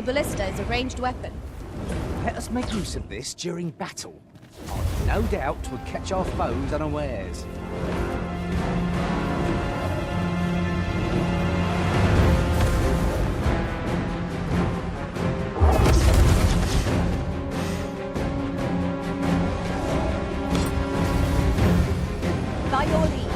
A ballista is a ranged weapon. Let us make use of this during battle. I've no doubt 'twould catch our foes unawares. By your leave.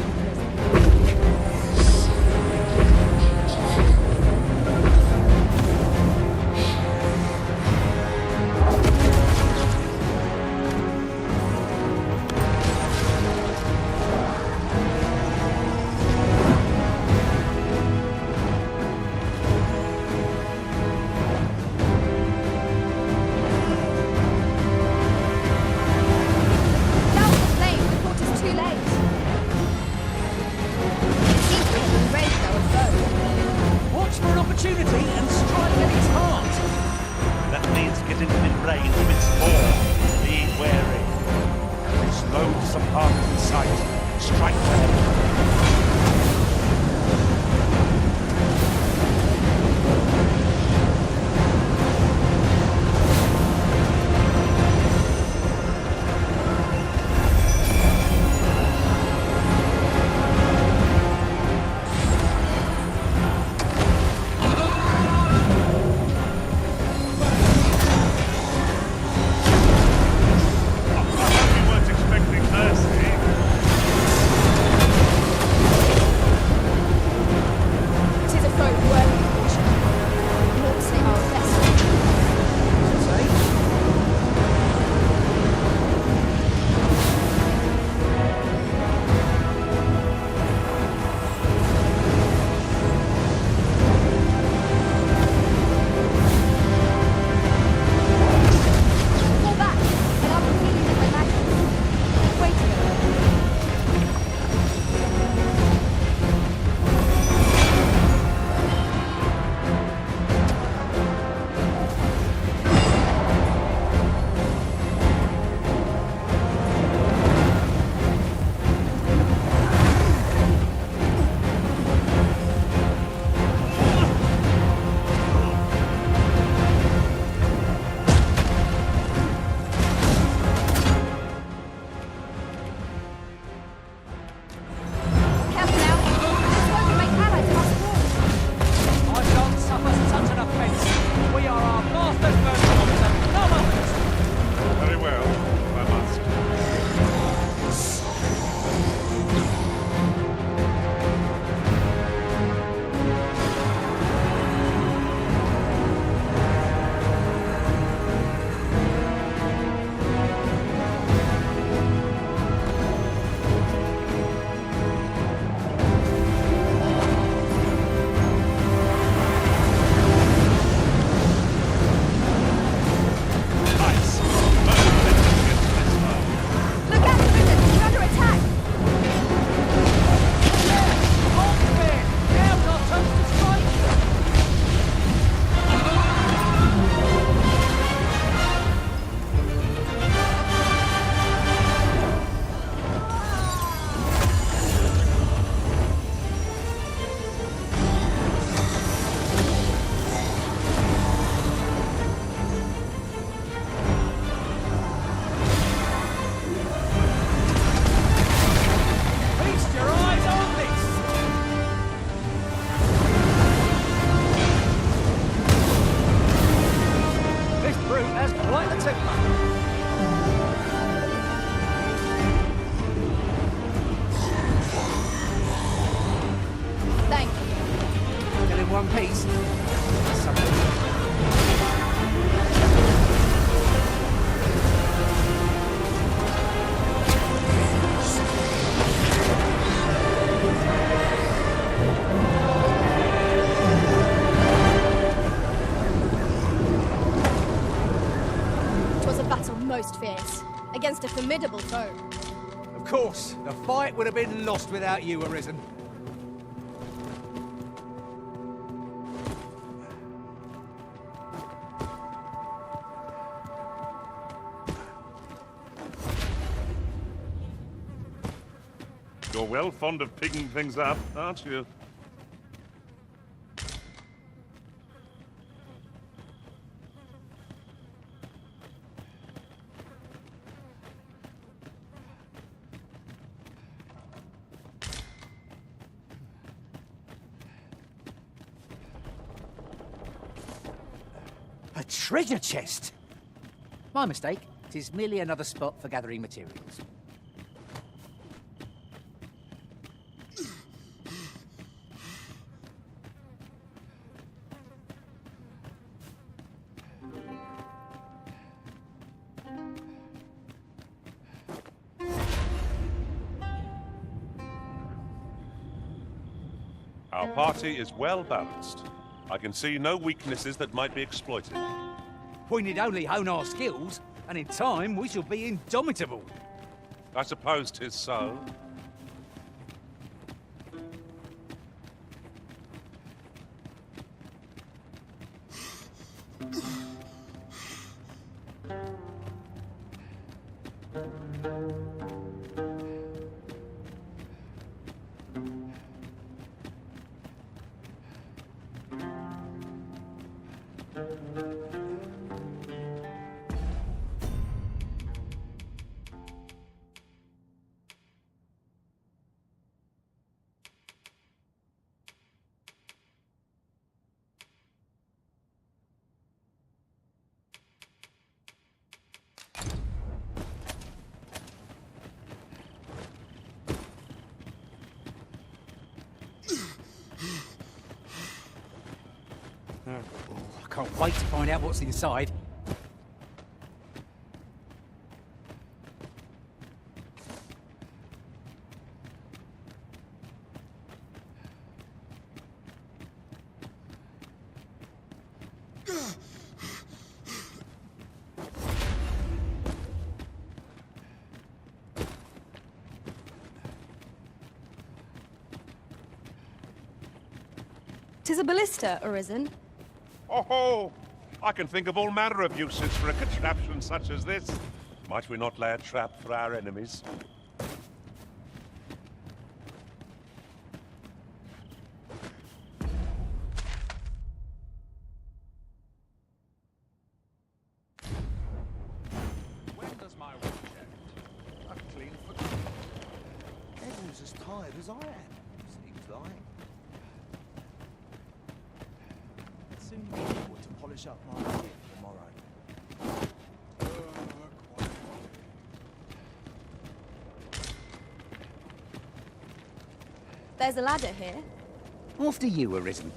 one piece. Twas a battle most fierce, against a formidable foe. Of course, the fight would have been lost without you, Arisen. You're well fond of picking things up, aren't you? A treasure chest! My mistake. It is merely another spot for gathering materials. Our party is well balanced. I can see no weaknesses that might be exploited. We need only hone our skills, and in time we shall be indomitable. I suppose 'tis so. I can't wait to find out what's inside. Tis a ballista, Arisen. Oh, I can think of all manner of uses for a contraption such as this. Might we not lay a trap for our enemies? When does my watch end? I've clean forgotten. Everyone's as tired as I am, seems like. Soon be able to polish up my gear for tomorrow. There's a ladder here. After you, Arisen.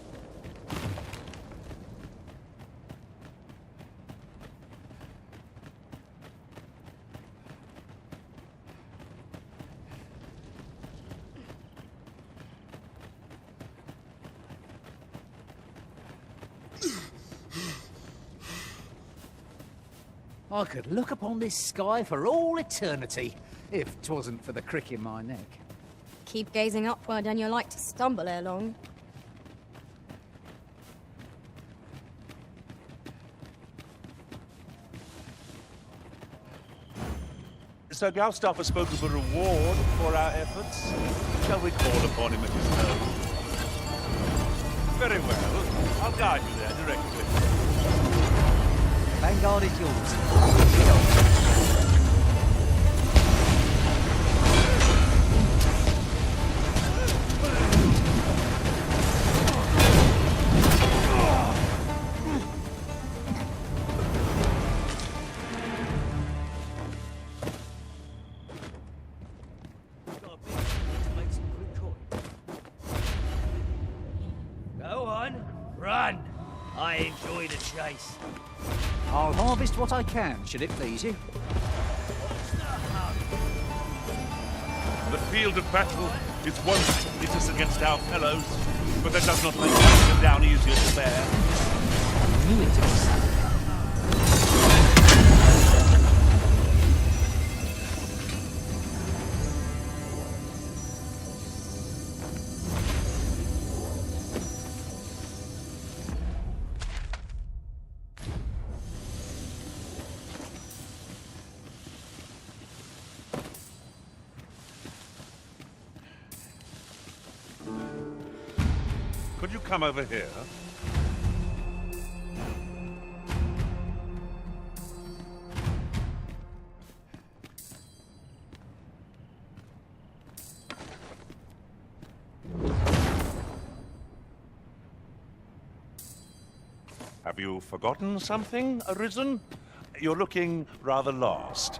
I could look upon this sky for all eternity, if 'twasn't for the crick in my neck. Keep gazing upward and you're like to stumble ere long. Sir Galstaff has spoken of a reward for our efforts. Shall we call upon him at his home? Very well. I'll guide you there directly. Vanguard is yours. Get on. Go on, run. I enjoy the chase. I'll harvest what I can, should it please you. The field of battle is one that is us against our fellows, but that does not make them down easier to bear. I knew it was. Could you come over here? Have Have you forgotten something, Arisen? You're looking rather lost.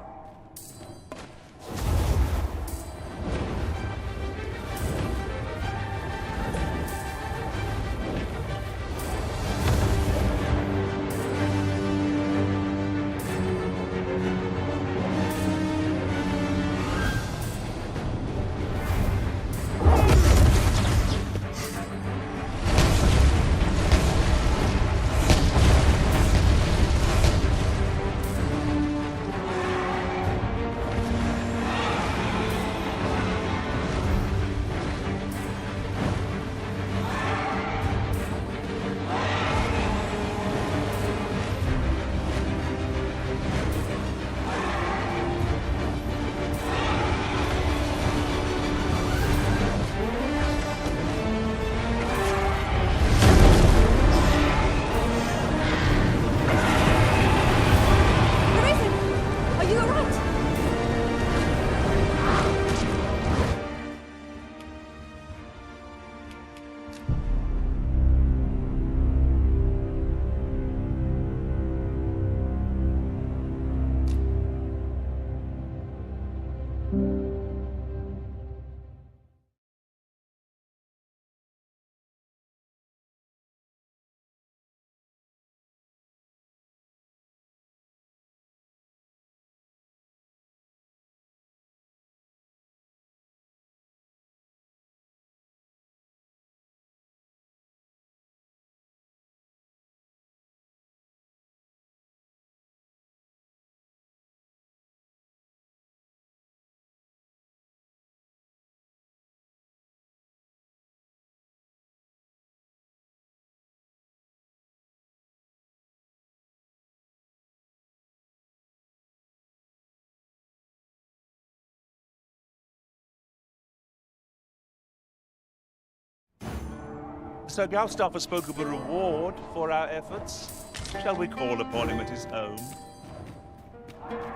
Sir Galstaff spoke of a reward for our efforts. Shall we call upon him at his home?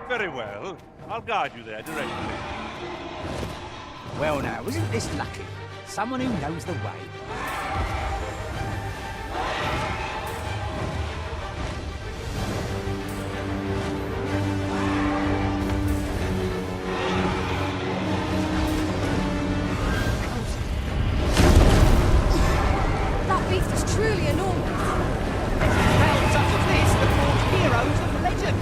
Very well. I'll guide you there directly. Well now, isn't this lucky? Someone who knows the way. That beast is truly enormous. Well, such as this, the forged heroes of legend.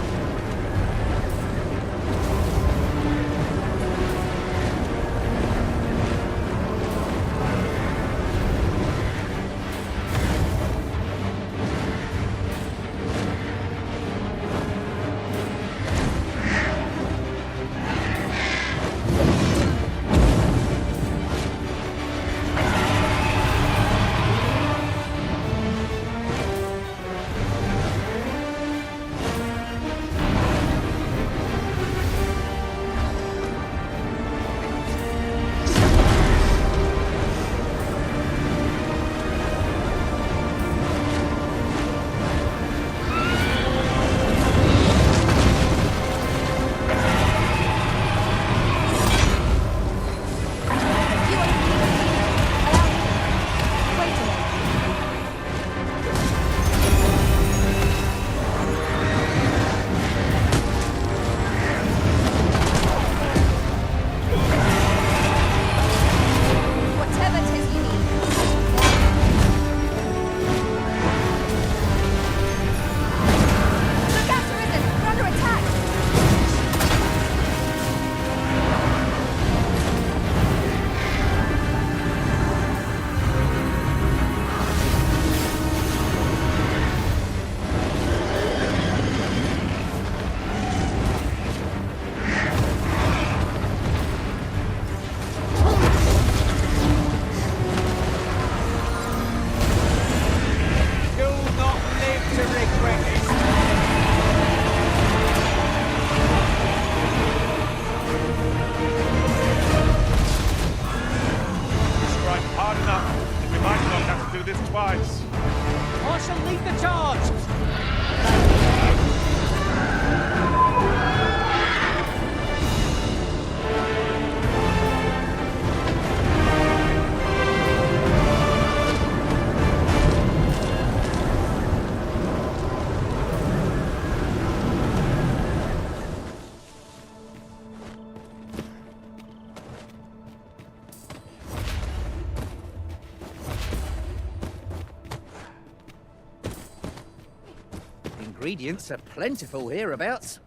Ingredients are plentiful hereabouts.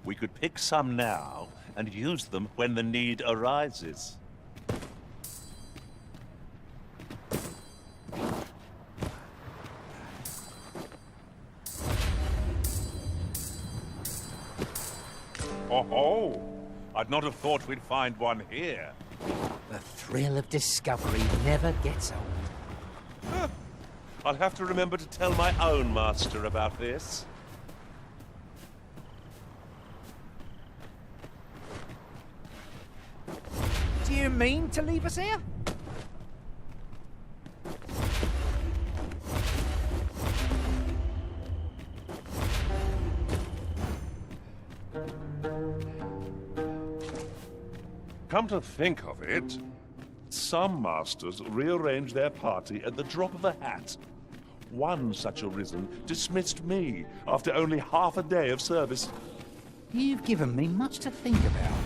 We could pick some now and use them when the need arises. Oh, I'd not have thought we'd find one here. The thrill of discovery never gets old. I'll have to remember to tell my own master about this. Do you mean to leave us here? Come to think of it, some masters rearrange their party at the drop of a hat. One such arisen dismissed me after only half a day of service. You've given me much to think about.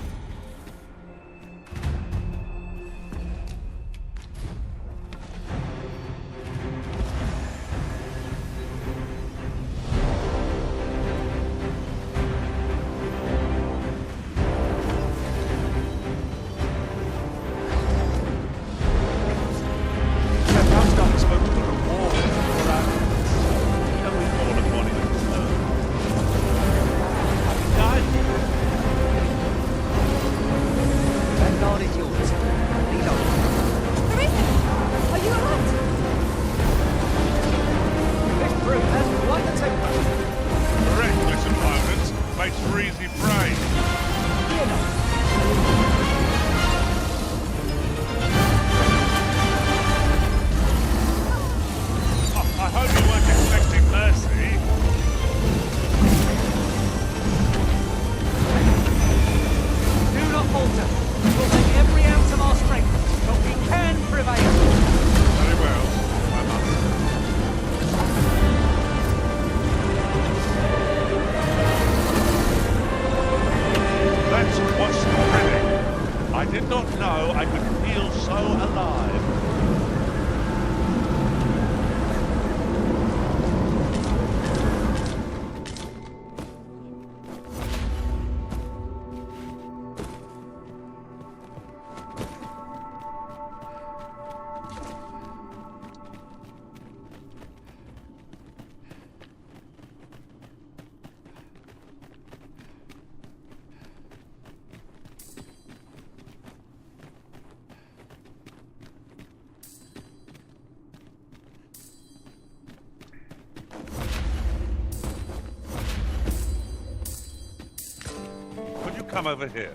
Come over here.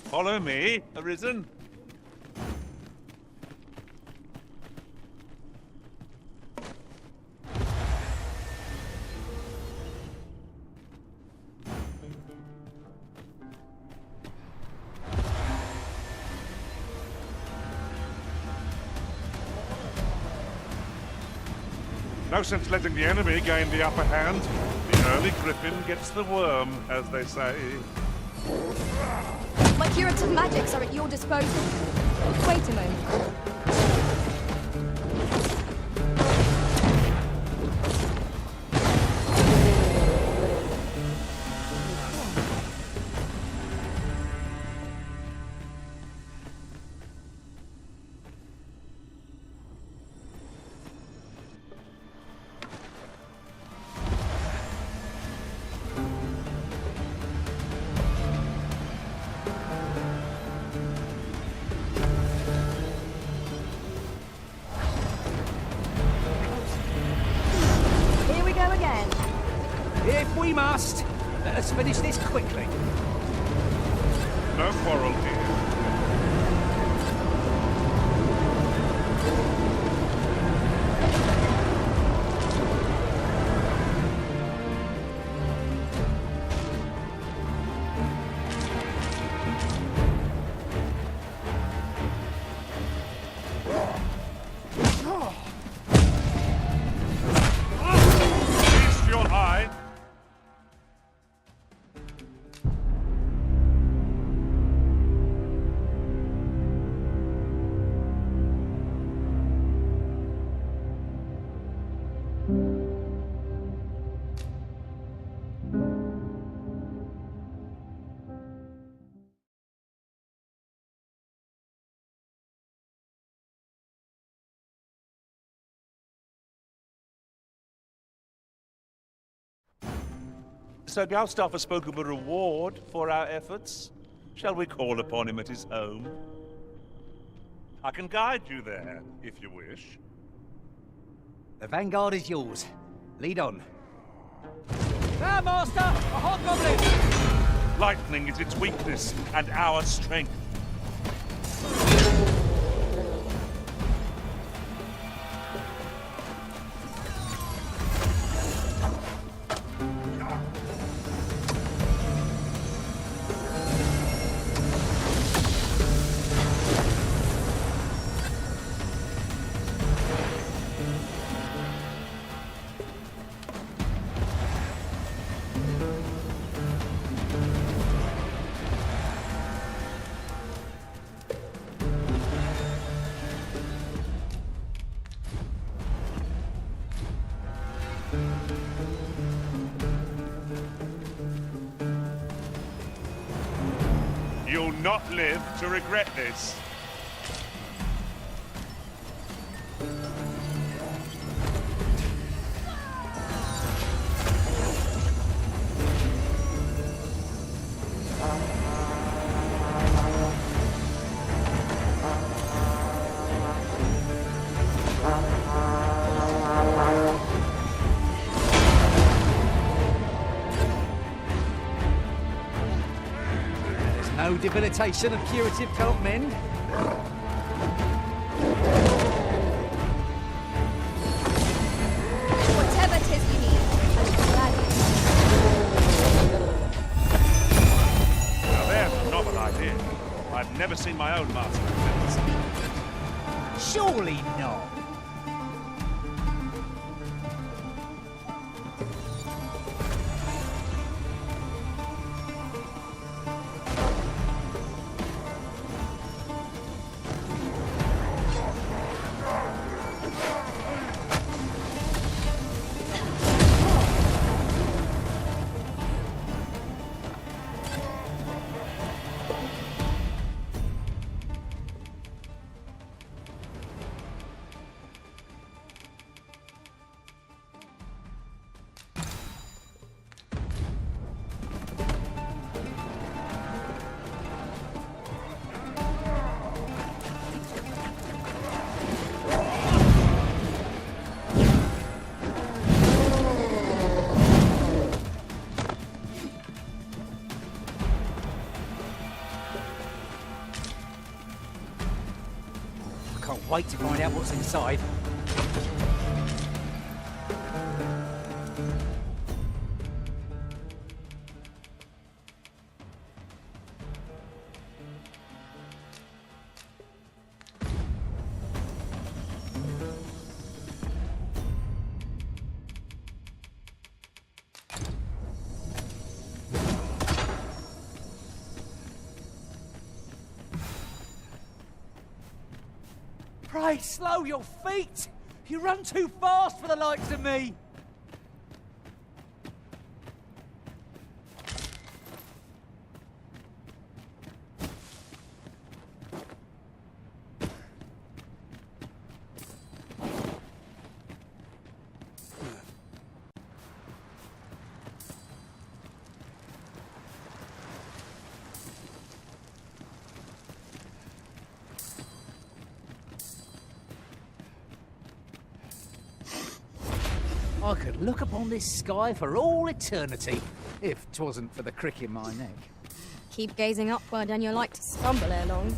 Follow me, Arisen. No sense letting the enemy gain the upper hand. The early griffin gets the worm, as they say. My curative magics are at your disposal. Wait a moment. If we must, let us finish this quickly. No quarrel here. Sir Gustaf has spoken of a reward for our efforts. Shall we call upon him at his home? I can guide you there, if you wish. The vanguard is yours. Lead on. There, Master! A hobgoblin! Lightning is its weakness, and our strength. You'll not live to regret this. No debilitation of curative can't mend. Whatever 'tis you need, I shall gladly. Now there's a novel idea. I've never seen my own master attempt something like it. Surely not. Can't wait to find out what's inside. Pray, slow your feet! You run too fast for the likes of me! I could look upon this sky for all eternity, if 'twasn't for the crick in my neck. Keep gazing upward and you're like to stumble ere long.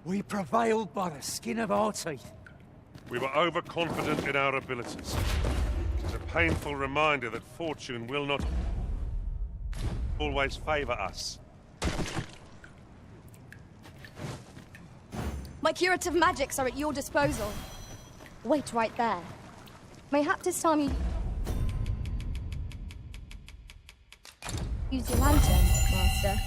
We prevailed by the skin of our teeth. We were overconfident in our abilities. It is a painful reminder that fortune will not always favor us. My curative magics are at your disposal. Wait right there. Mayhap this time you... use your lantern, Master.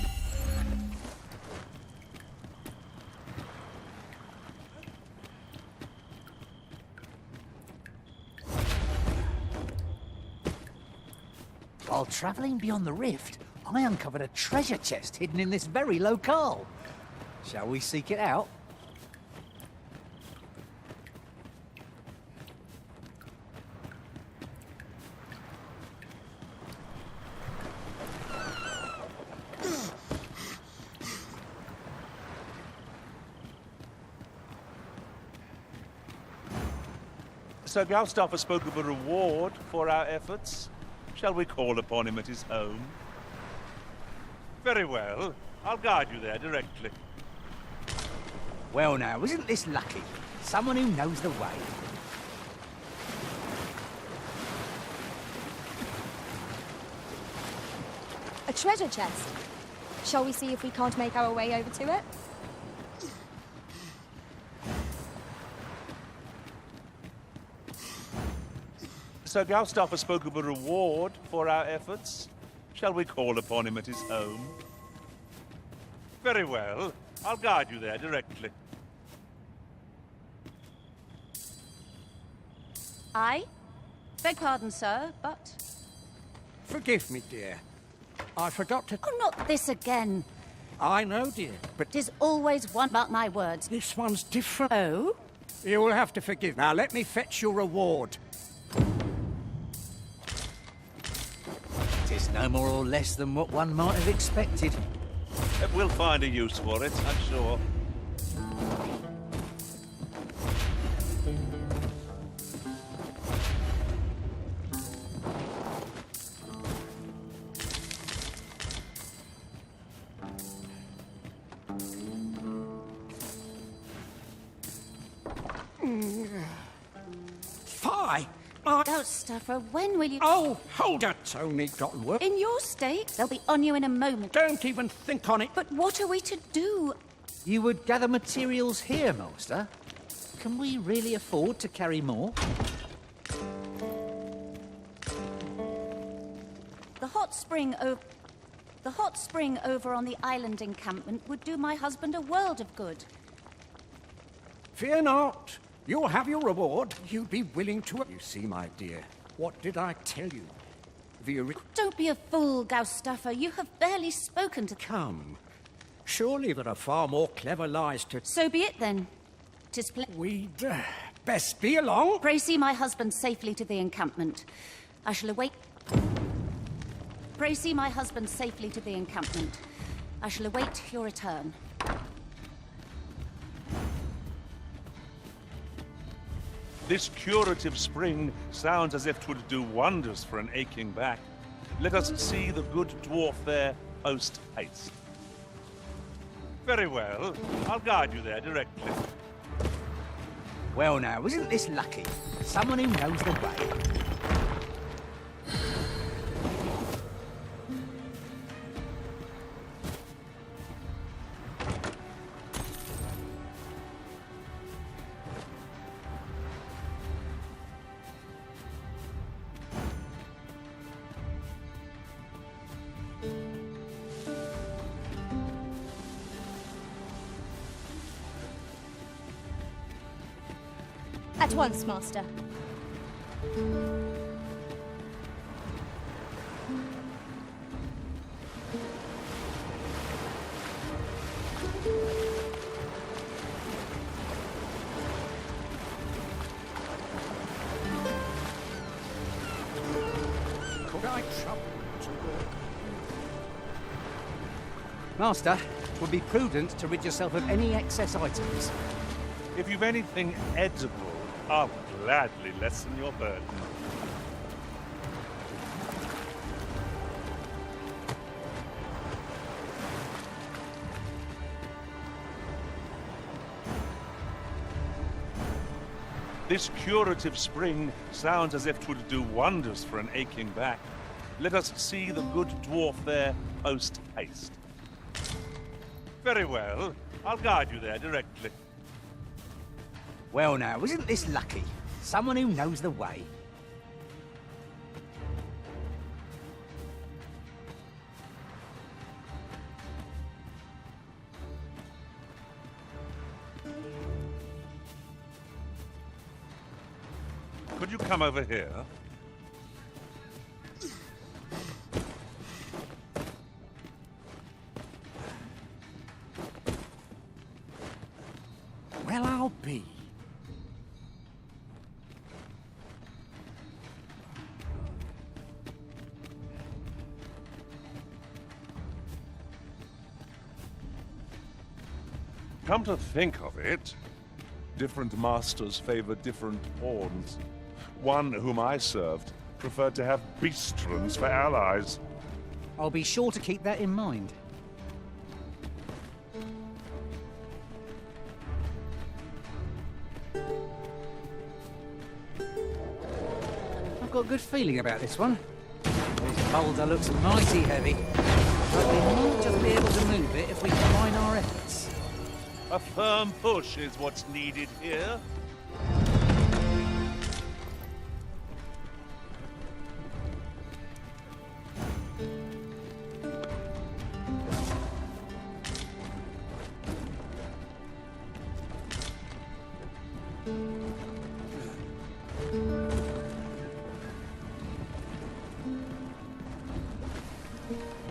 While travelling beyond the rift, I uncovered a treasure chest hidden in this very locale. Shall we seek it out? Sir Galstaffer spoke of a reward for our efforts. Shall we call upon him at his home? Very well. I'll guide you there directly. Well now, isn't this lucky? Someone who knows the way. A treasure chest. Shall we see if we can't make our way over to it? Sir Galstaffer spoke of a reward for our efforts. Shall we call upon him at his home? Very well. I'll guide you there directly. I beg pardon, sir, but... Forgive me, dear. I forgot to... Oh, not this again. I know, dear, but Tis always one about my words. this one's different. Oh? You will have to forgive. Now, let me fetch your reward. Tis no more or less than what one might have expected. We'll find a use for it, I'm sure. Fie! Stuffer, when will you... Oh, hold it! It's only gotten worse. In your state, they'll be on you in a moment. Don't even think on it. But what are we to do? You would gather materials here, Master? Can we really afford to carry more? The hot spring over on the island encampment would do my husband a world of good. Fear not. You'll have your reward. You'd be willing to... You see, my dear, what did I tell you? Don't be a fool, Gaustaffer. You have barely spoken to... Come. Surely there are far more clever lies to... So be it, then. 'Tis We'd best be along. Pray see my husband safely to the encampment. I shall await... Pray see my husband safely to the encampment. I shall await your return. This curative spring sounds as if 'twould do wonders for an aching back. Let us see the good dwarf there post haste. Very well. I'll guide you there directly. Well now, isn't this lucky? Someone who knows the way. At once, Master. Could I trouble you to walk? Master, it would be prudent to rid yourself of any excess items. If you've anything edible, I'll gladly lessen your burden. This curative spring sounds as if 'twould do wonders for an aching back. Let us see the good dwarf there post haste. Very well. I'll guide you there directly. Well now, isn't this lucky? Someone who knows the way. Could you come over here? Well, I'll be. Come to think of it, different masters favor different pawns. One whom I served preferred to have beastrons for allies. I'll be sure to keep that in mind. I've got a good feeling about this one. This boulder looks mighty heavy, but we might just be able to move it if we combine our efforts. A firm push is what's needed here.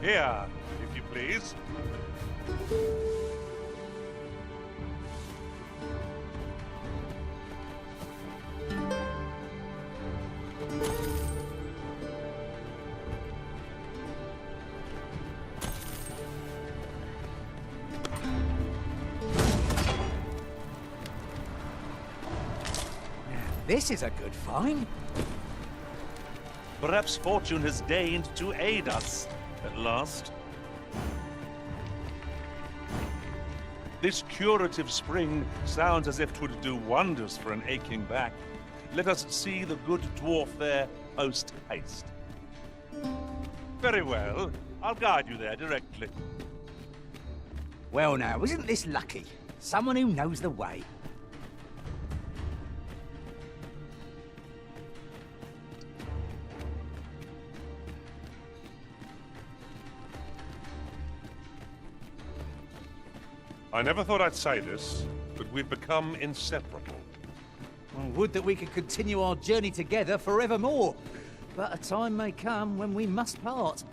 Here, if you please. This is a good find. Perhaps fortune has deigned to aid us at last. This curative spring sounds as if 'twould do wonders for an aching back. Let us see the good dwarf there post haste. Very well. I'll guide you there directly. Well now, isn't this lucky? Someone who knows the way. I never thought I'd say this, but we've become inseparable. Well, would that we could continue our journey together forevermore. But a time may come when we must part.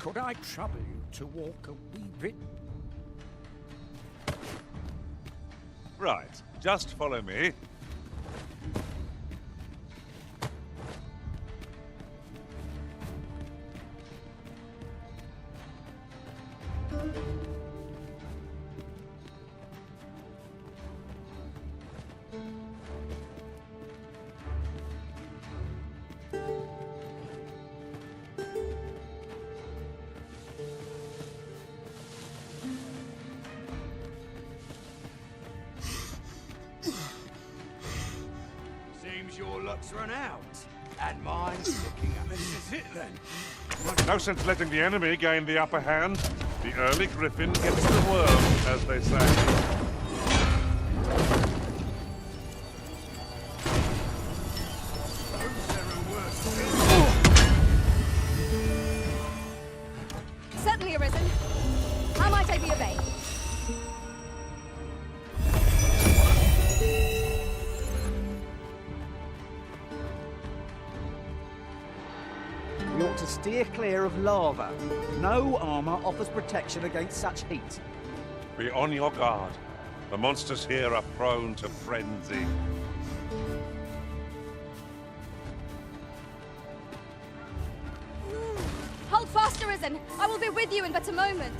Could I trouble you to walk a wee bit? Right, just follow me. Seems your luck's run out. And mine's looking up. This is it then. No sense letting the enemy gain the upper hand. The early griffin gets the worm, as they say. Certainly arisen. How might I be obeyed? We ought to steer clear of lava. No armor offers protection against such heat. Be on your guard. The monsters here are prone to frenzy. Hold fast, arisen. I will be with you in but a moment.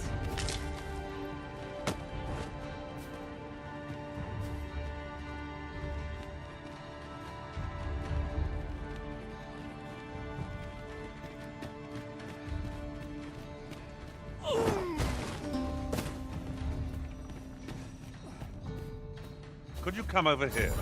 Could you come over here?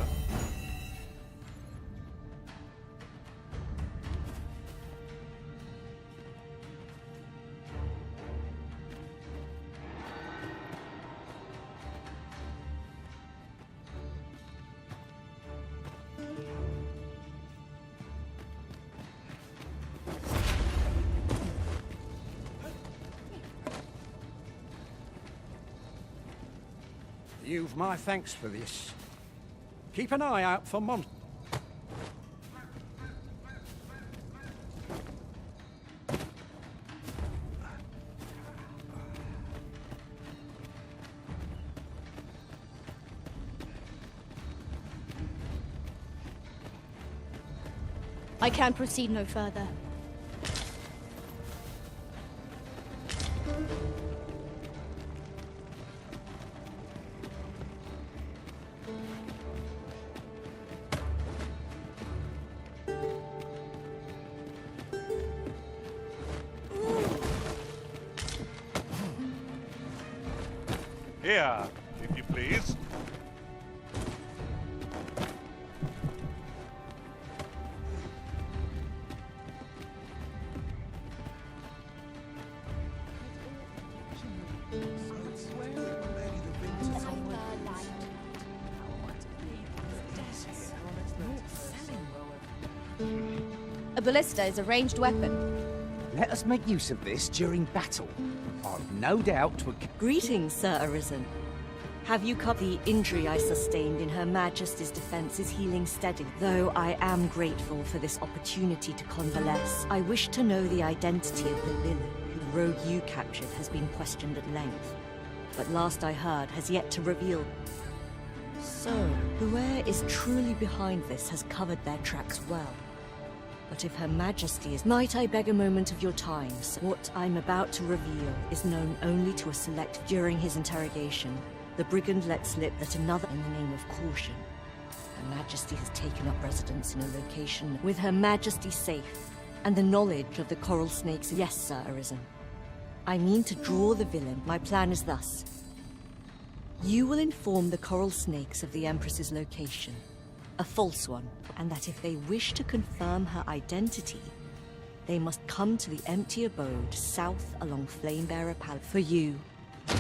You've my thanks for this. Keep an eye out for monsters. I can proceed no further. Here, if you please. A ballista is a ranged weapon. Let us make use of this during battle. I've no doubt to... Greetings, Sir Arisen. Have you covered the injury I sustained in Her Majesty's defense is healing steadily? Though I am grateful for this opportunity to convalesce, I wish to know the identity of the villain. The rogue you captured has been questioned at length, but last I heard has yet to reveal. So, whoever is truly behind this has covered their tracks well. But if Her Majesty is... Might I beg a moment of your time, sir? What I'm about to reveal is known only to a select... During his interrogation, the brigand let slip that another... In the name of caution, Her Majesty has taken up residence in a location with Her Majesty safe, and the knowledge of the coral snakes... Yes, Sir Arisen. I mean to draw the villain. My plan is thus. You will inform the coral snakes of the Empress's location. A false one, and that if they wish to confirm her identity, they must come to the empty abode south along Flamebearer Palace. For you.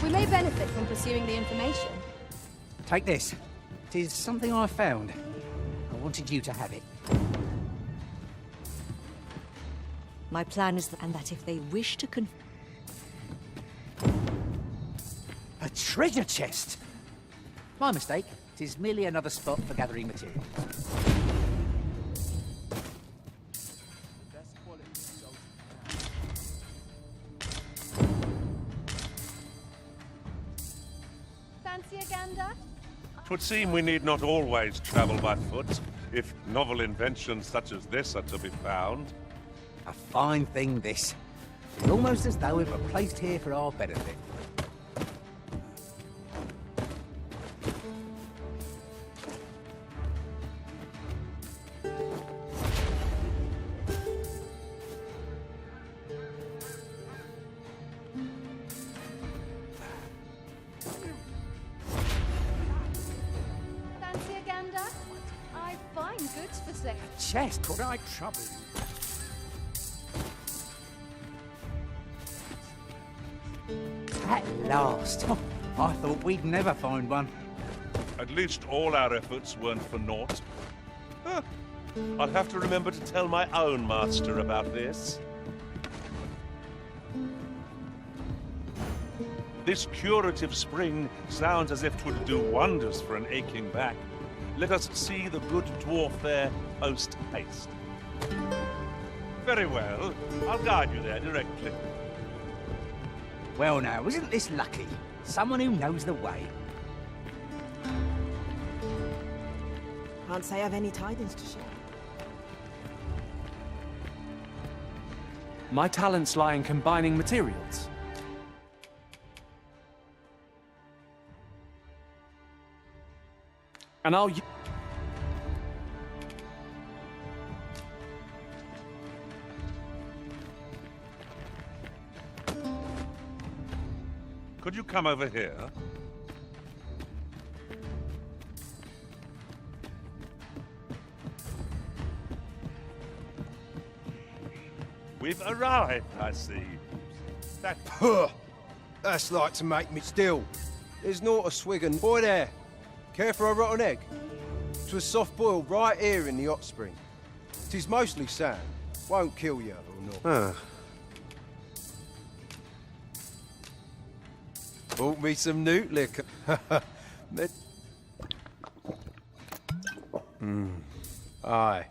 We may benefit from pursuing the information. Take this. It is something I found. I wanted you to have it. My plan is and that if they wish to A treasure chest! My mistake. It is merely another spot for gathering materials. Fancy a gander? Twould seem we need not always travel by foot, if novel inventions such as this are to be found. A fine thing, this. It's almost as though it were placed here for our benefit. Fancy a gander? I find goods for sale. Chest, could I trouble you? At last! Oh, I thought we'd never find one. At least all our efforts weren't for naught. Huh. I'll have to remember to tell my own master about this. This curative spring sounds as if 'twould do wonders for an aching back. Let us see the good dwarf there post haste. Very well. I'll guide you there directly. Well now, isn't this lucky? Someone who knows the way. Can't say I've any tidings to share. My talents lie in combining materials. And I'll... Could you come over here? We've arrived, I see. That... Puh! That's like to make me still. There's naught a swiggin'. Boy there, care for a rotten egg? 'Twas soft boiled right here in the hot spring. 'Tis mostly sand. Won't kill you or not. Bought me some newt liquor. Aye.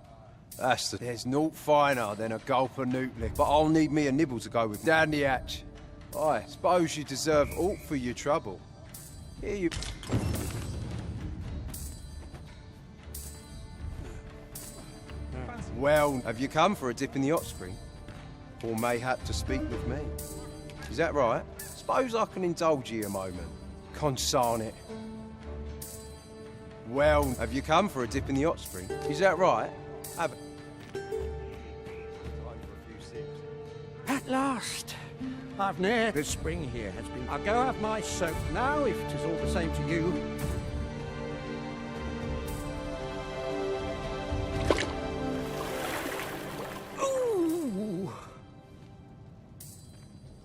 There's naught finer than a gulp of newtlick, but I'll need me a nibble to go with down the hatch. I suppose you deserve aught for your trouble. Here you... Well, have you come for a dip in the hot spring? Or mayhap to speak with me? Is that right? Suppose I can indulge you a moment. Consarn it. Well, have you come for a dip in the hot spring? Is that right? Have it. At last! I've near the spring here has been. I'll go have my soak now, if 'tis all the same to you. Ooh!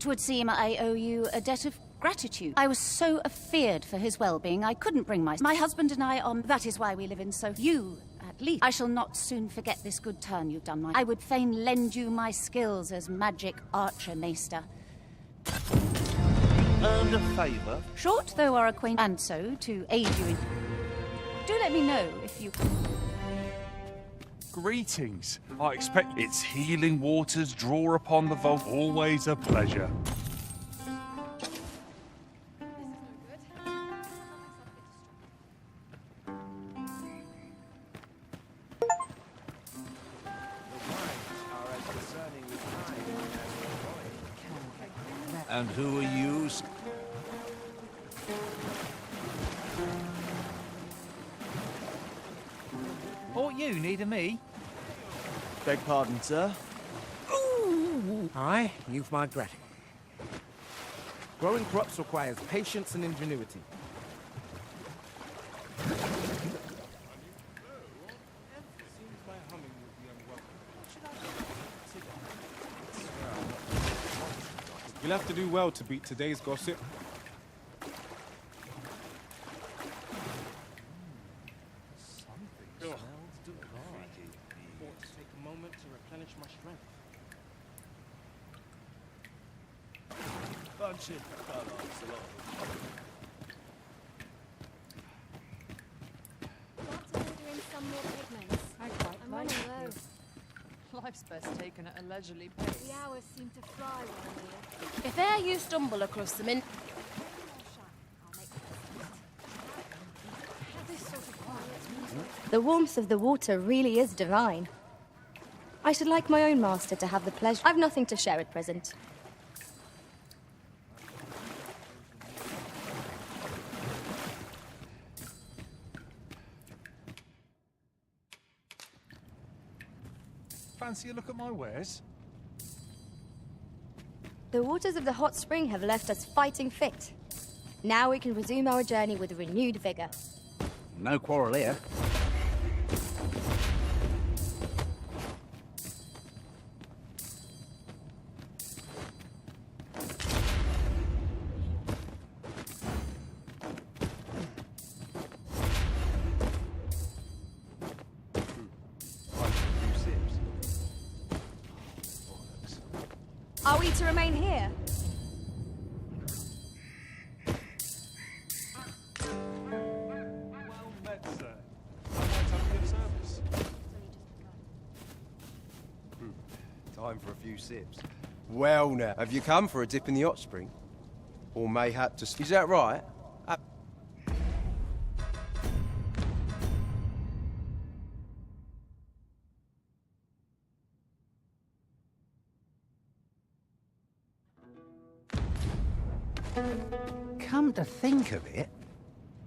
'Twould seem I owe you a debt of gratitude. I was so afeared for his well-being, I couldn't bring my husband and I on. That is why we live in so. You, at least. I shall not soon forget this good turn you've done. I would fain lend you my skills as magic archer, maester. Earned a favour? Short though our acquaintance, and so to aid you in. Do let me know if you. Greetings. I expect its healing waters draw upon the vault. Always a pleasure. And who are you? Aught you needing me? Beg pardon, sir. Aye, you've my gratitude. Growing crops requires patience and ingenuity. You'll have to do well to beat today's gossip. Life's best taken at a leisurely pace. The hours seem to fly while I'm here. If e'er you stumble across them in... The warmth of the water really is divine. I should like my own master to have the pleasure. I've nothing to share at present. Fancy a look at my wares? The waters of the hot spring have left us fighting fit. Now we can resume our journey with renewed vigor. No quarrel here. Are we to remain here? Well met, sir. I might have to give service. Time for a few sips. Well now, have you come for a dip in the hot spring? Or mayhap to... Is that right? Come to think of it,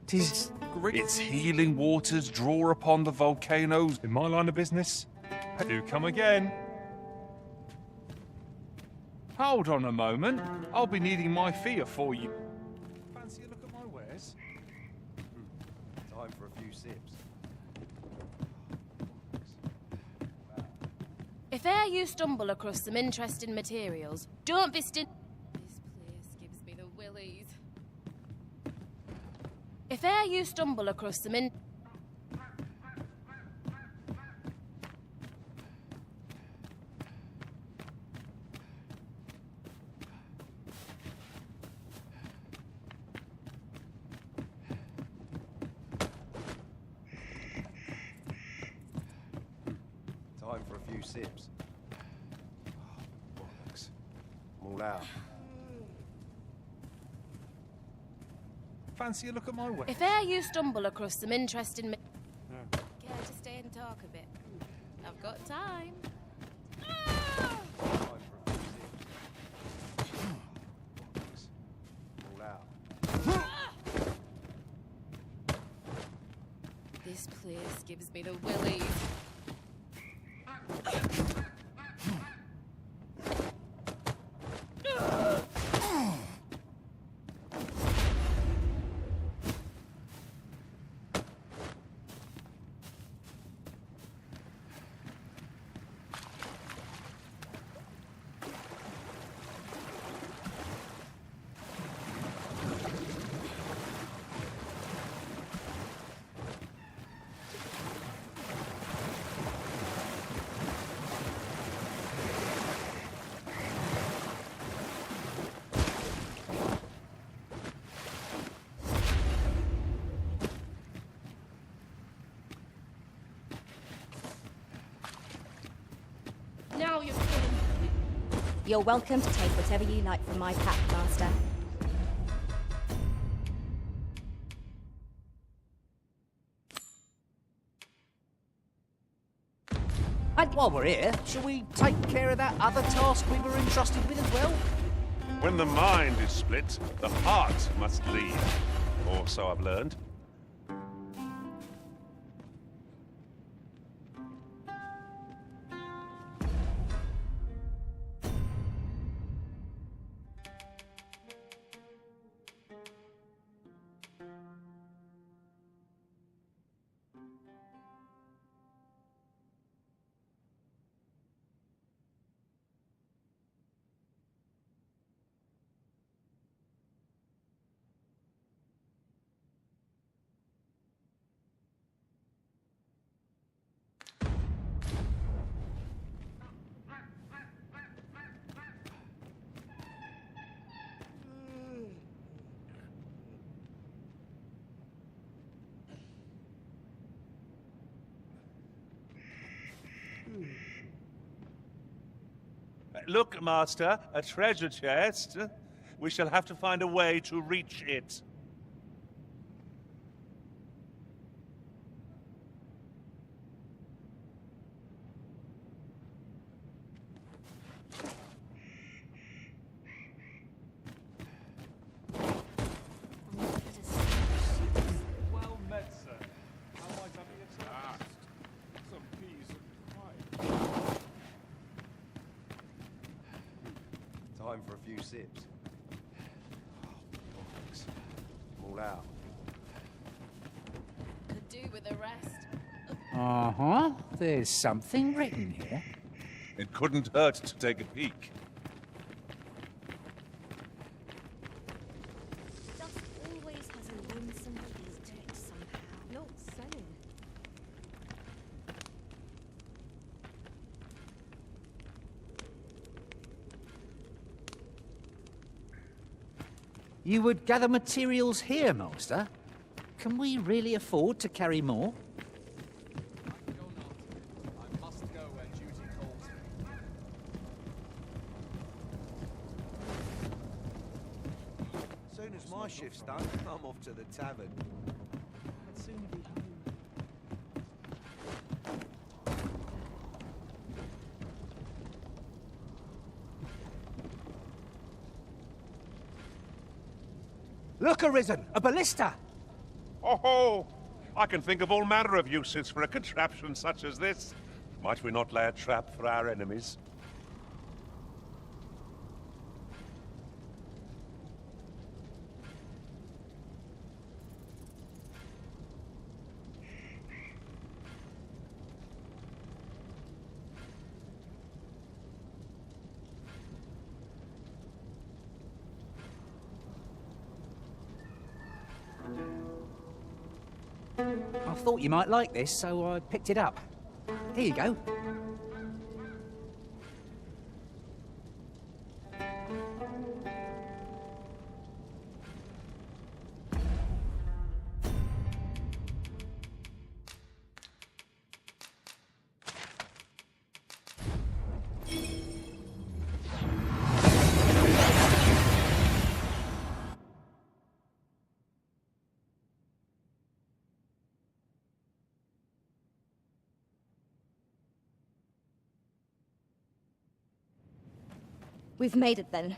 'tis... Its healing waters draw upon the volcanoes. In my line of business, do come again. Hold on a moment. I'll be needing my fear for you. Fancy a look at my wares? Time for a few sips. If e'er you stumble across some interesting materials, don't be still... This place gives me the willies. If e'er you stumble across some Time for a few sips. Bollocks. I'm all out. Fancy a look at my way? If e'er you stumble across some interesting care to stay and talk a bit. I've got time. Time for a few sips. Bollocks. I'm all out. This place gives me the willies. Now you're kidding. You're welcome to take whatever you like from my pack, Master. While we're here, shall we take care of that other task we were entrusted with as well? When the mind is split, the heart must lead. Or so I've learned. Look, Master, a treasure chest. We shall have to find a way to reach it. Well met, sir. How might I be of service? Some peas and pie. Time for a few sips. Bollocks. I'm all out. Could do with a rest. Uh-huh. There's something written here. It couldn't hurt to take a peek. Dust always has a winsome feel to it somehow. Not saying. You would gather materials here, Master? Can we really afford to carry more? I must go where duty calls me. As soon as my shift's done, I'm off to the tavern. I'd soon be home. Look, Arisen! A ballista! Oh, I can think of all manner of uses for a contraption such as this. Might we not lay a trap for our enemies? I thought you might like this, so I picked it up. Here you go. We've made it then.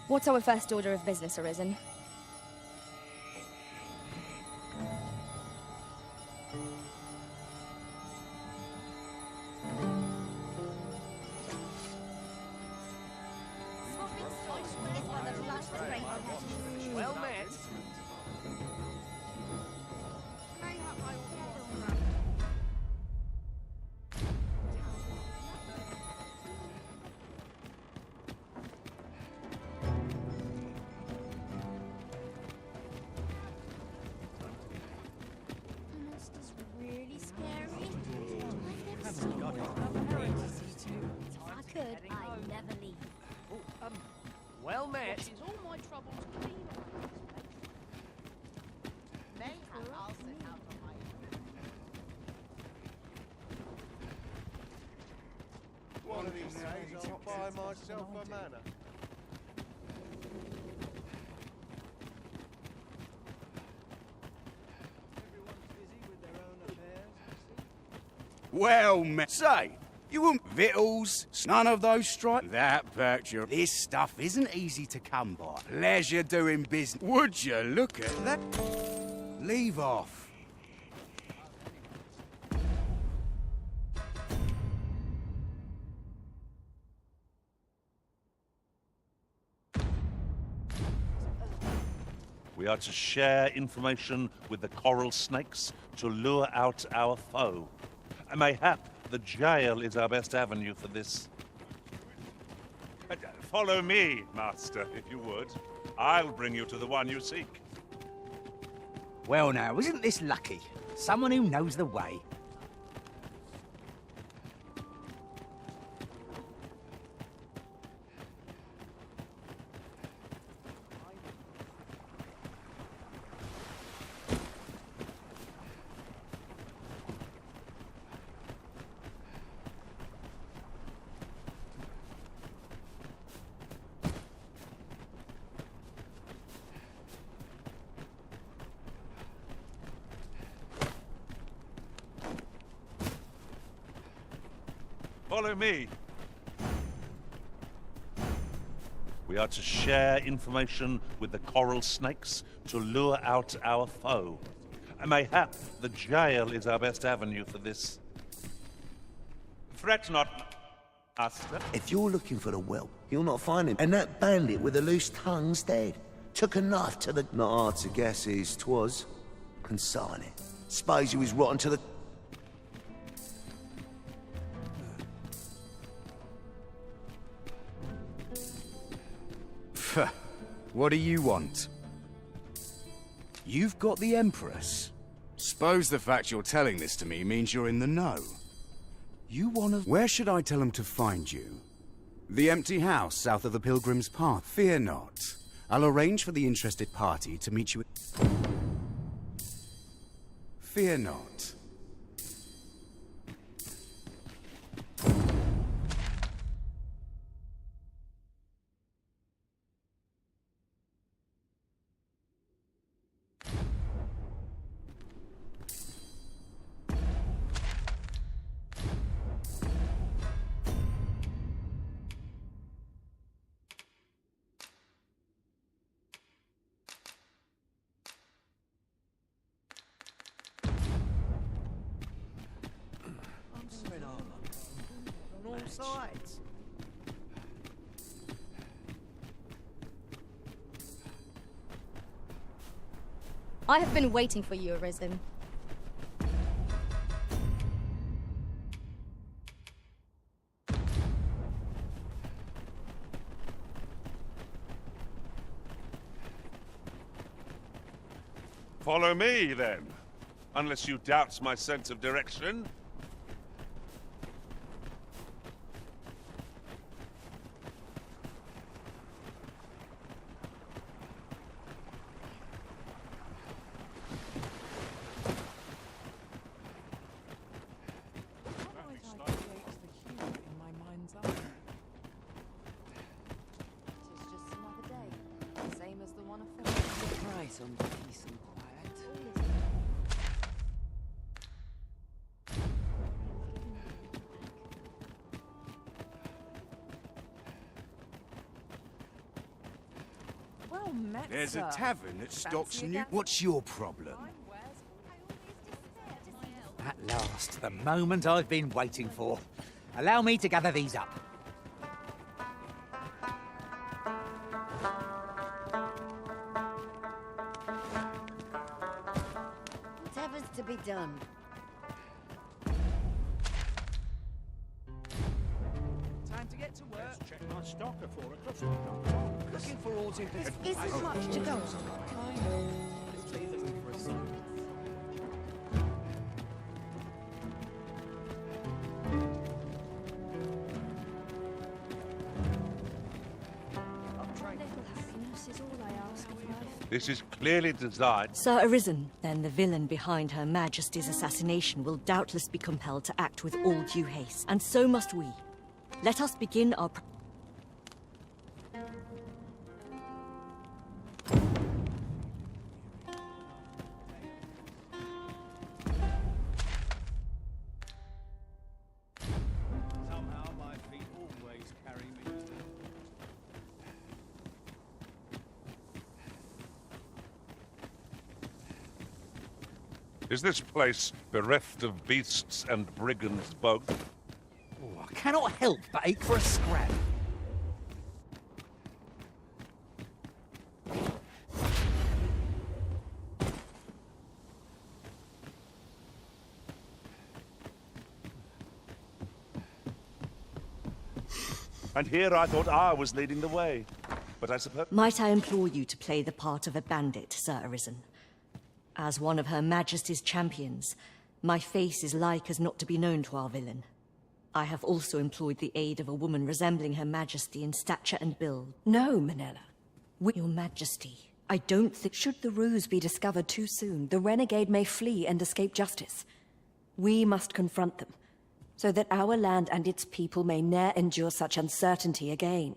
What's our first order of business, Arisen? Well met. Monster's really scary. If I could, I'd never leave. Well met. What is all my troubles clean away? Mayhap I'll set out on my One of these days I'll buy myself a manor. Well, say, you want victuals? None of those strike? That picture. This stuff isn't easy to come by. Leisure doing business. Would you look at that? Leave off. We are to share information with the coral snakes to lure out our foe. Mayhap the jail is our best avenue for this. Follow me, Master, if you would. I'll bring you to the one you seek. Well now, isn't this lucky? Someone who knows the way. Follow me. We are to share information with the coral snakes to lure out our foe. Mayhap the jail is our best avenue for this. Fret not, Master. If you're looking for the whelp, you'll not find him. And that bandit with the loose tongue's dead. Took a knife to the... Not hard to guess whose 'twas. Consign it. Suppose he was rotten to the... What do you want? You've got the Empress. Suppose the fact you're telling this to me means you're in the know. You wanna... Where should I tell him to find you? The empty house south of the Pilgrim's Path. Fear not. I'll arrange for the interested party to meet you... Fear not. on all sides. I have been waiting for you, Arisen. Follow me, then. Unless you doubt my sense of direction. Well met, There's sir. a tavern that stocks Fancy a new... gas- What's your problem? At last, the moment I've been waiting for. Allow me to gather these up. Whatever's to be done. Time to get to work. Let's check my stock before a customer comes on. Looking for all in This isn't much to go on. This is clearly designed. Sir Arisen, then the villain behind Her Majesty's assassination will doubtless be compelled to act with all due haste, and so must we. Let us begin our... Somehow my feet always carry me. Is this place bereft of beasts and brigands both? Oh, I cannot help but ache for a scrap. And here I thought I was leading the way. But I suppose... Might I implore you to play the part of a bandit, Sir Arisen? As one of Her Majesty's champions, my face is like as not to be known to our villain. I have also employed the aid of a woman resembling Her Majesty in stature and build. No, Manella. Your Majesty, I don't think... Should the ruse be discovered too soon, the renegade may flee and escape justice. We must confront them, so that our land and its people may ne'er endure such uncertainty again.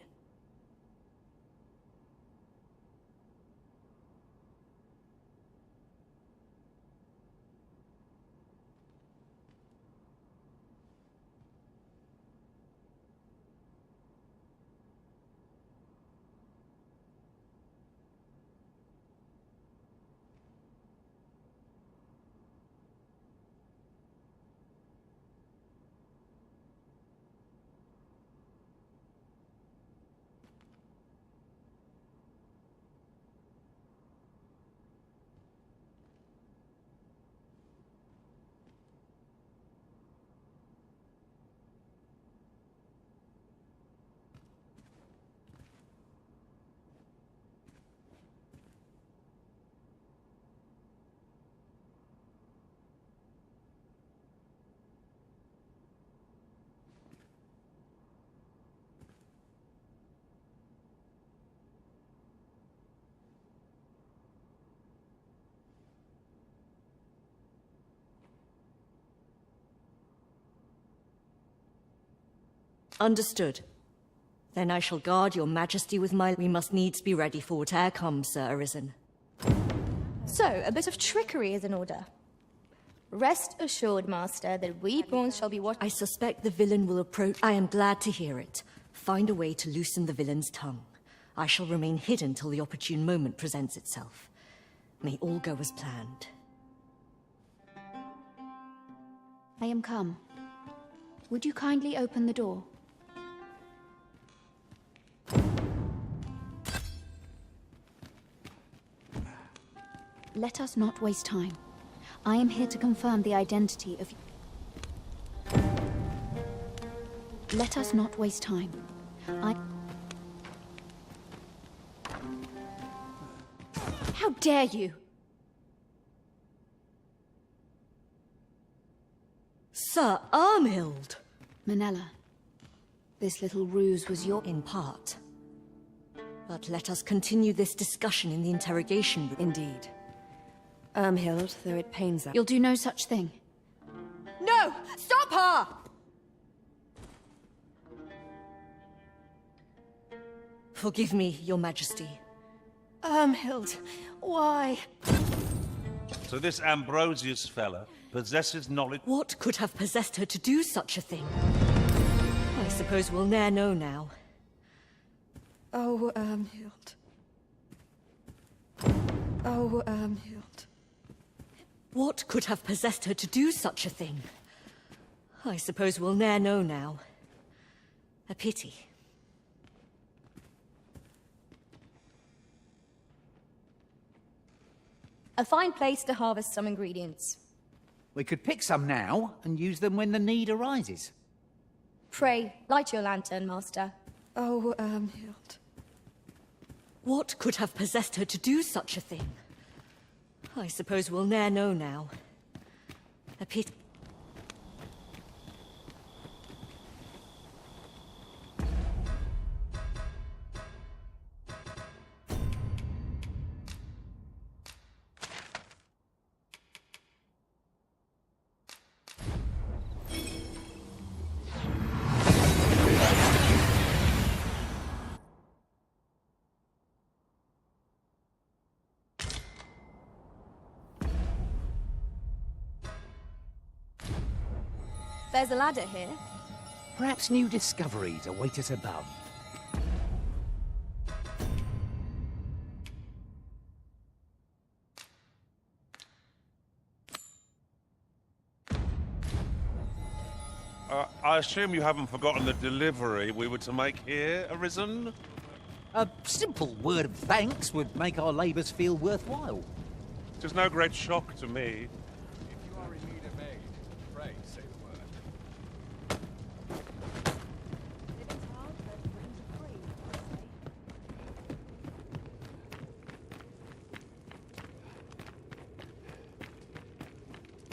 Understood. Then I shall guard your Majesty with my... We must needs be ready for whate'er comes, Sir Arisen. So, a bit of trickery is in order. Rest assured, Master, that we pawns shall be watched. I suspect the villain will approach... I am glad to hear it. Find a way to loosen the villain's tongue. I shall remain hidden till the opportune moment presents itself. May all go as planned. I am come. Would you kindly open the door? Let us not waste time. I am here to confirm the identity of... Let us not waste time. How dare you! Sir Armhild! Manella, this little ruse was your... In part. But let us continue this discussion in the interrogation room. Indeed. Armhild, though it pains us... You'll do no such thing. No! Stop her! Forgive me, Your Majesty. Armhild, why? So this Ambrosius fella possesses knowledge... What could have possessed her to do such a thing? I suppose we'll ne'er know now. Oh, Armhild. Oh, What could have possessed her to do such a thing? I suppose we'll ne'er know now. A pity. A fine place to harvest some ingredients. We could pick some now and use them when the need arises. Pray, light your lantern, Master. Oh, What could have possessed her to do such a thing? I suppose we'll ne'er know now. A pity. There's a ladder here. Perhaps new discoveries await us above. I assume you haven't forgotten the delivery we were to make here, Arisen? A simple word of thanks would make our labours feel worthwhile. Tis no great shock to me. If you are in need of aid, pray say the word.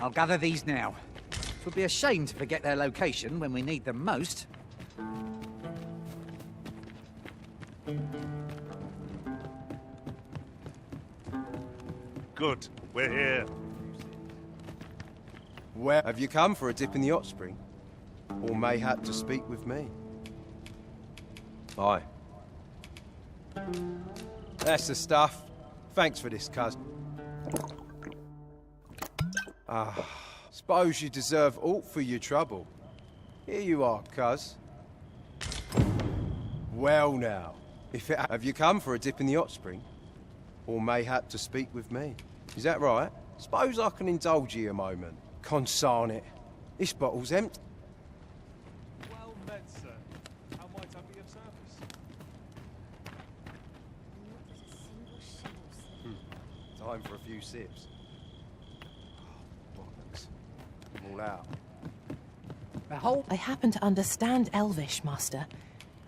I'll gather these now. It would be a shame to forget their location when we need them most. Good, we're here. Where have you come for a dip in the hot spring? Or mayhap to speak with me? Aye. That's the stuff. Thanks for this, cousin. Suppose you deserve aught for your trouble. Here you are, cuz. Well now, have you come for a dip in the hot spring? Or mayhap to speak with me? Is that right? Suppose I can indulge you a moment. Consarn it. This bottle's empty. Well met, sir. How might I be of service? Time for a few sips. Bollocks. I'm all out. I happen to understand Elvish, Master.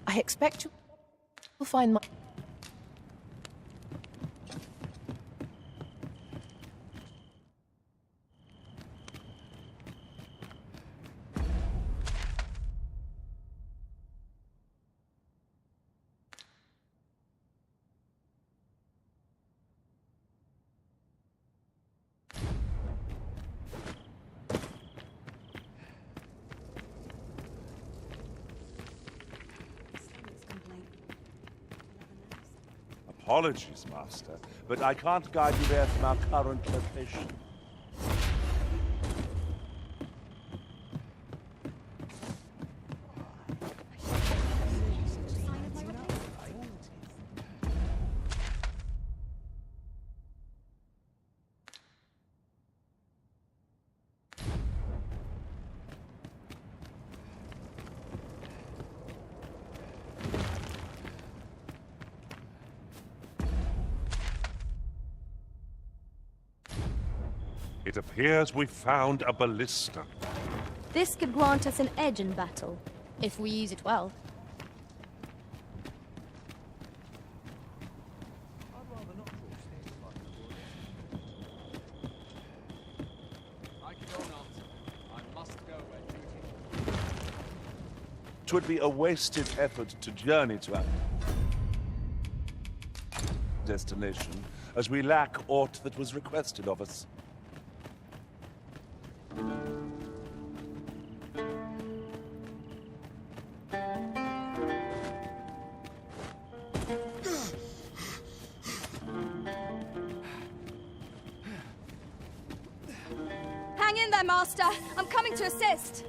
I expect you'll find my... Apologies, Master, but I can't guide you there from our current location. It appears we found a ballista. This could grant us an edge in battle, if we use it well. I must go where duty. 'Twould be a wasted effort to journey to our destination, as we lack aught that was requested of us. Hang in there, Master! I'm coming to assist!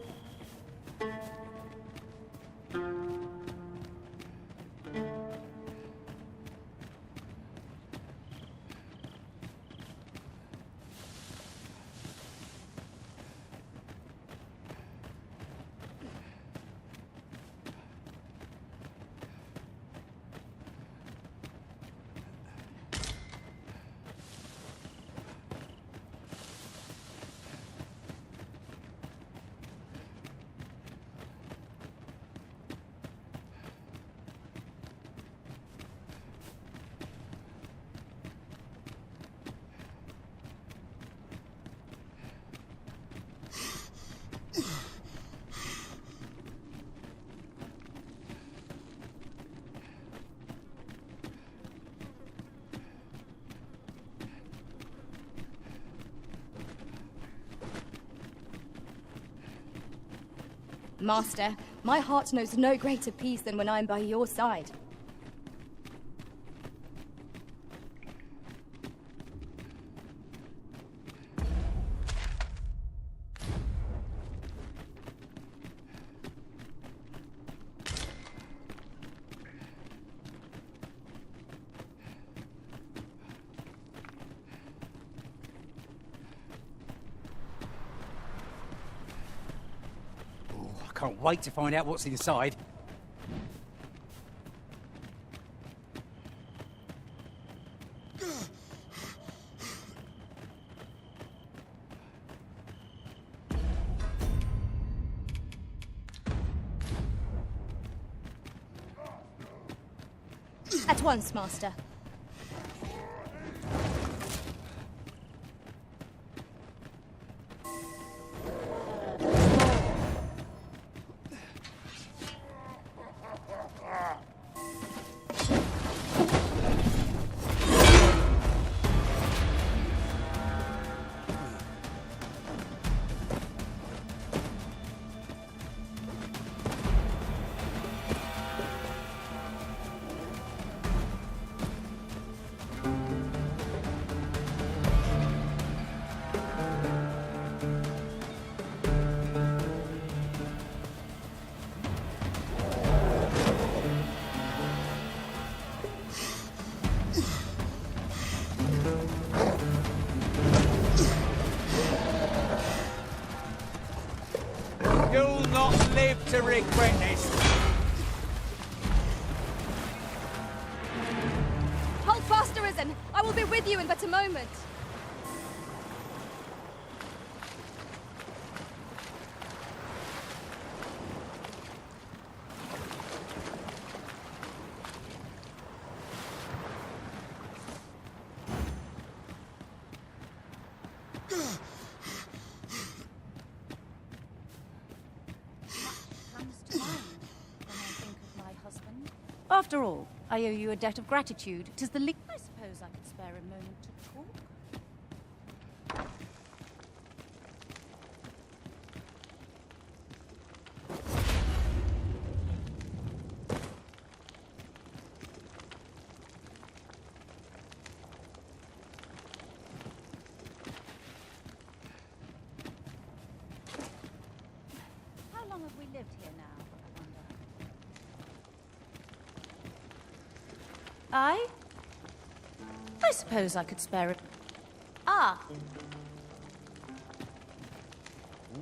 Master, my heart knows no greater peace than when I'm by your side. Can't wait to find out what's inside. At once, Master. You'll not live to regret this. Hold fast, Arisen! I will be with you in but a moment. After all, I owe you a debt of gratitude. 'Tis the least I suppose I could spare a moment to talk. How long have we lived here now? I suppose I could spare it. Ah!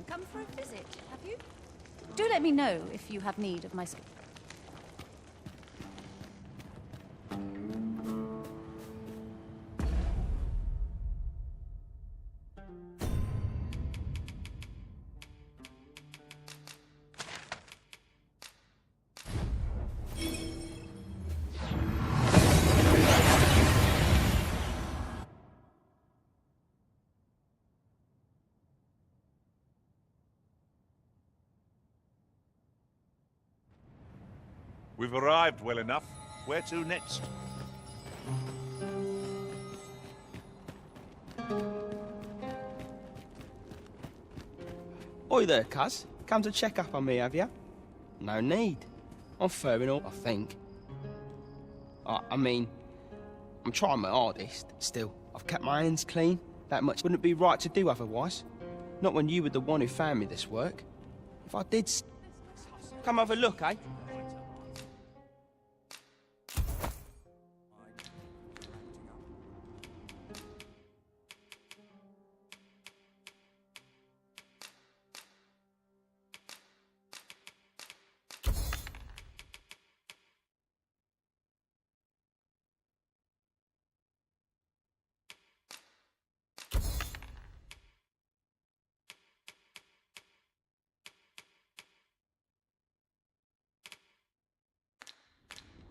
Come for a visit, have you? Do let me know if you have need of my skill. We've arrived well enough. Where to next? Oi there, cuz. Come to check up on me, have ya? No need. I'm fair enough, I think. I mean, I'm trying my hardest. Still, I've kept my hands clean. That much wouldn't be right to do otherwise. Not when you were the one who found me this work. If I did... Come have a look, eh?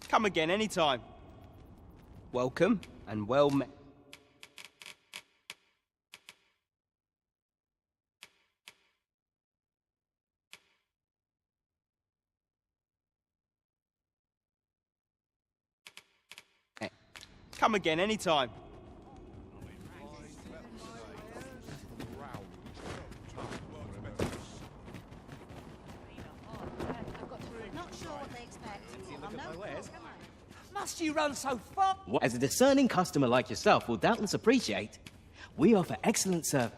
Come again anytime. Welcome and well met. Come again anytime. Must you run so far? As a discerning customer like yourself will doubtless appreciate, we offer excellent service.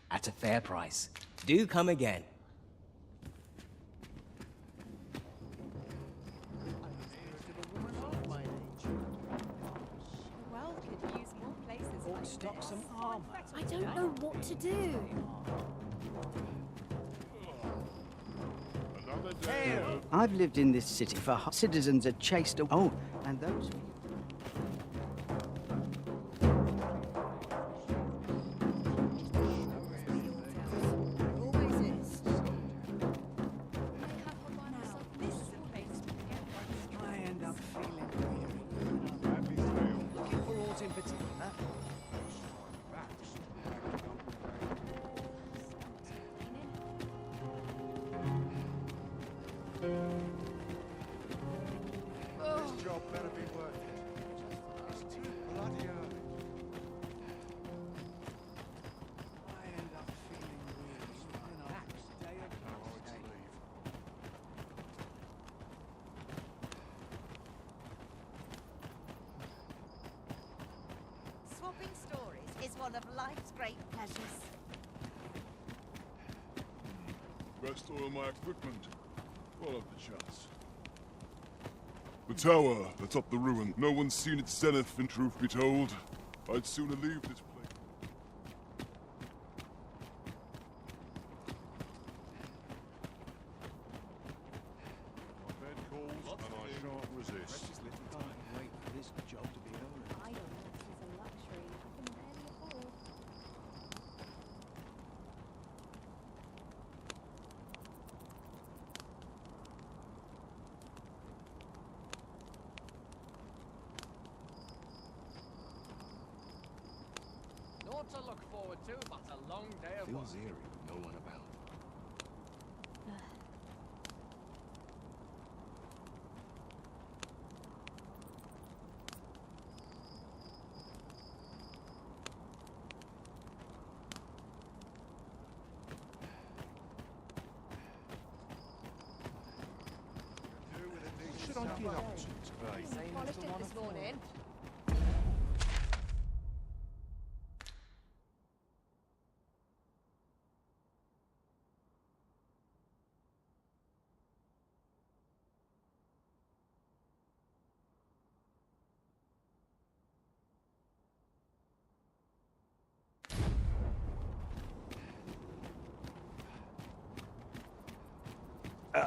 At a fair price. Do come again. I don't know what to do. I've lived in this city for citizens are chased away. Oh, and those. Swapping stories is one of life's great pleasures. Best oil my equipment. Well, have the chance. The tower atop the ruin. No one's seen its zenith, in truth be told. I'd sooner leave this place. My bed calls, and I shan't resist. Wait for this job to be over. Idleness is a luxury I can barely afford. Naught to look forward to, but a long day of work. Feels eerie with no one about. Should I get up to today? Polished it this morning.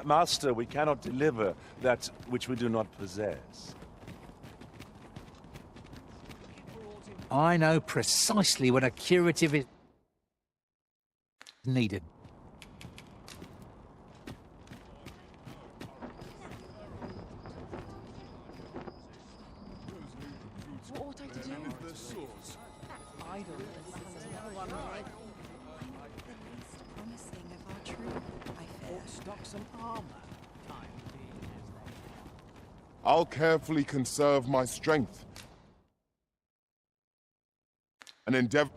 Master, we cannot deliver that which we do not possess. I know precisely when a curative is needed. What ought I to do? Idleness is another one. Promising of our troop, I fear. Stock some armor. I'll carefully conserve my strength and endeavor.